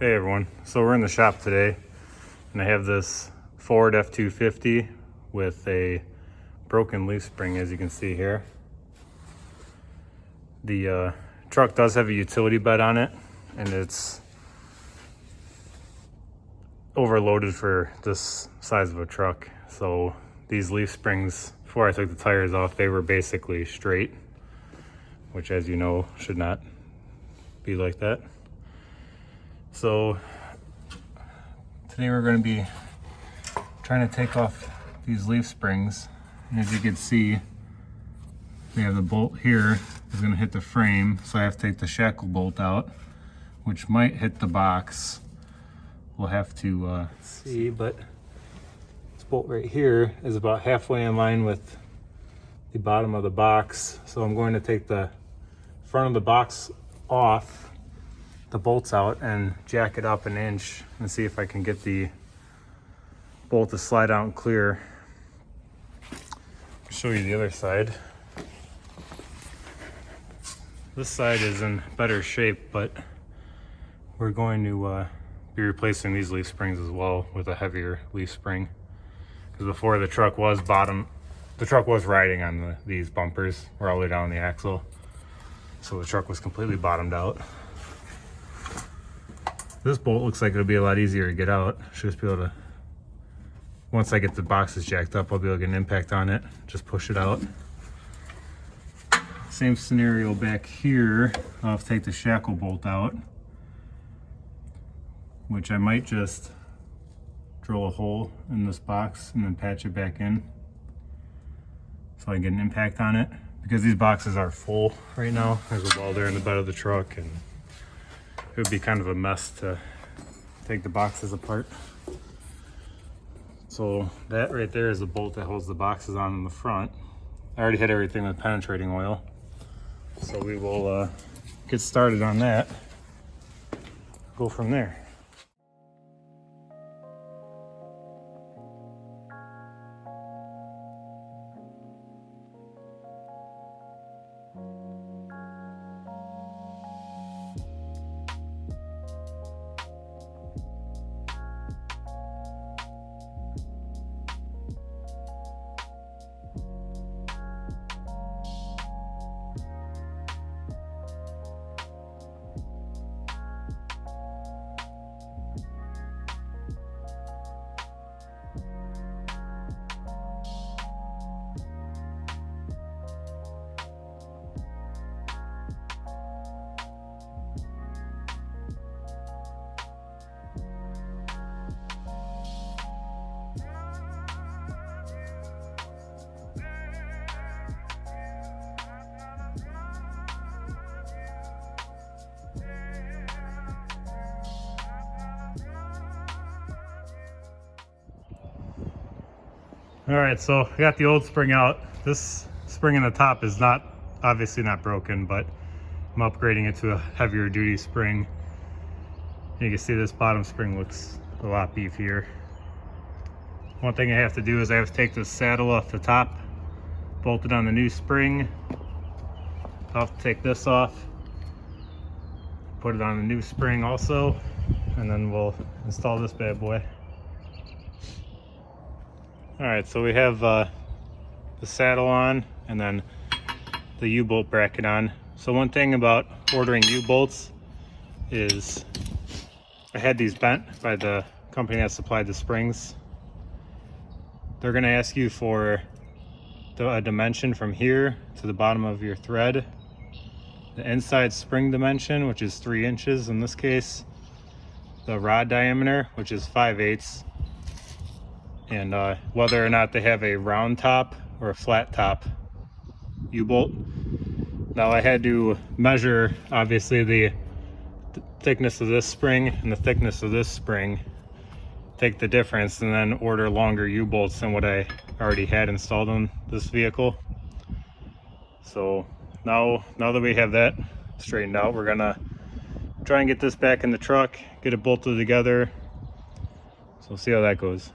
Hey everyone, so we're in the shop today and I have this Ford F250 with a broken leaf spring, as you can see here. The truck does have a utility bed on it and it's overloaded for this size of a truck. So these leaf springs, before I took the tires off, they were basically straight, which, as you know, should not be like that. So today we're going to be trying to take off these leaf springs. And as you can see, we have the bolt here is going to hit the frame, so I have to take the shackle bolt out, which might hit the box. We'll have to see, but this bolt right here is about halfway in line with the bottom of the box. So I'm going to take the front of the box off, the bolts out, and jack it up an inch and see if I can get the bolt to slide out and clear. I'll show you the other side. This side is in better shape, but we're going to be replacing these leaf springs as well with a heavier leaf spring, because before the truck was riding on these bumpers. We're all the way down the axle, so the truck was completely bottomed out. This bolt looks like it'll be a lot easier to get out. Should just be able to, once I get the boxes jacked up, I'll be able to get an impact on it, just push it out. Same scenario back here. I'll have to take the shackle bolt out, which I might just drill a hole in this box and then patch it back in so I can get an impact on it, because these boxes are full right now. There's a welder in the bed of the truck and it would be kind of a mess to take the boxes apart. So that right there is the bolt that holds the boxes on in the front. I already hit everything with penetrating oil, so we will get started on that, go from there. All right, so I got the old spring out. This spring in the top is obviously not broken, but I'm upgrading it to a heavier duty spring. You can see this bottom spring looks a lot beefier. One thing I have to do is I have to take this saddle off the top, bolt it on the new spring. I'll have to take this off, put it on the new spring also, and then we'll install this bad boy. All right, so we have the saddle on and then the U-bolt bracket on. So one thing about ordering U-bolts is I had these bent by the company that supplied the springs. They're gonna ask you for a dimension from here to the bottom of your thread, the inside spring dimension, which is 3 inches in this case, the rod diameter, which is 5/8, and whether or not they have a round top or a flat top U-bolt. Now I had to measure, obviously, the thickness of this spring and the thickness of this spring, take the difference, and then order longer U-bolts than what I already had installed on this vehicle. So now that we have that straightened out, we're gonna try and get this back in the truck, get it bolted together. So we'll see how that goes.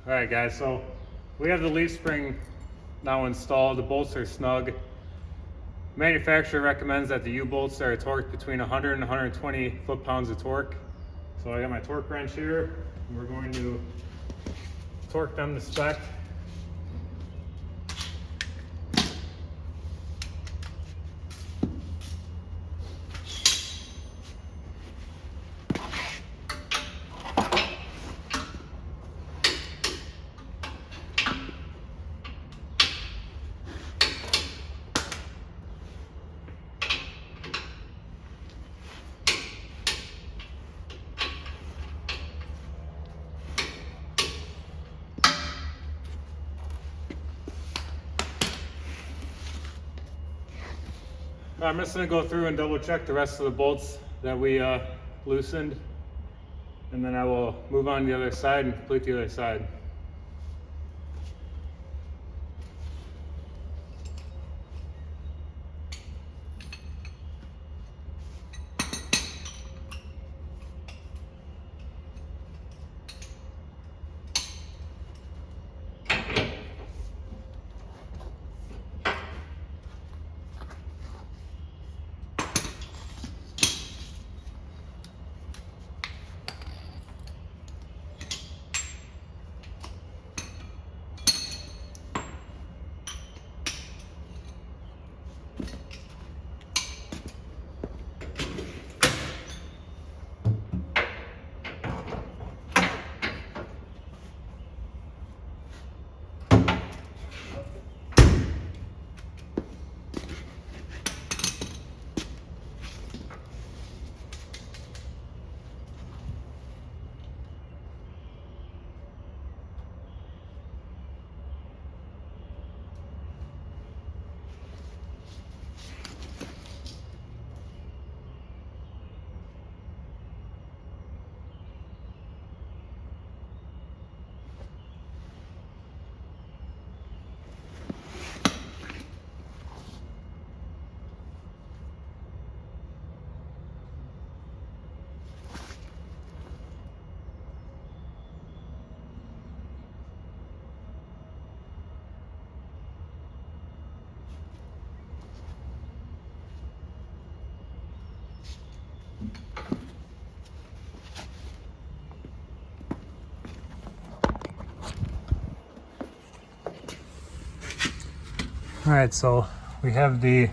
All right, guys, so we have the leaf spring now installed. The bolts are snug. Manufacturer recommends that the U-bolts are torqued between 100 and 120 foot-pounds of torque. So I got my torque wrench here, and we're going to torque them to spec. I'm just going to go through and double check the rest of the bolts that we loosened, and then I will move on to the other side and complete the other side. All right, so we have the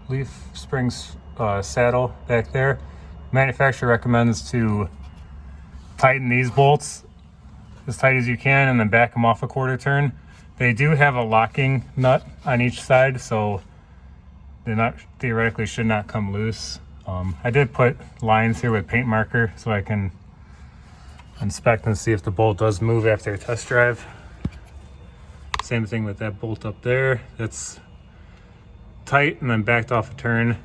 leaf springs saddle back there. Manufacturer recommends to tighten these bolts as tight as you can and then back them off a quarter turn. They do have a locking nut on each side, so they theoretically should not come loose. I did put lines here with paint marker so I can inspect and see if the bolt does move after a test drive. Same thing with that bolt up there. That's tight and then backed off a turn.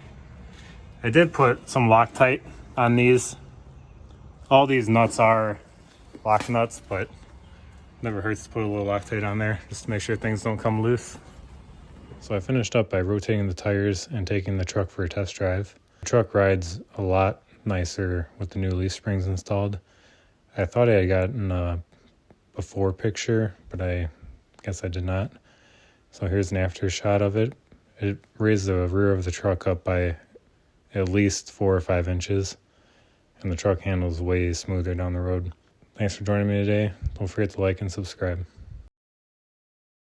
I did put some Loctite on these. All these nuts are lock nuts, but never hurts to put a little Loctite on there just to make sure things don't come loose. So I finished up by rotating the tires and taking the truck for a test drive. The truck rides a lot nicer with the new leaf springs installed. I thought I had gotten a before picture, but I guess I did not. So here's an after shot of it. It raised the rear of the truck up by at least 4 or 5 inches, and the truck handles way smoother down the road. Thanks for joining me today. Don't forget to like and subscribe.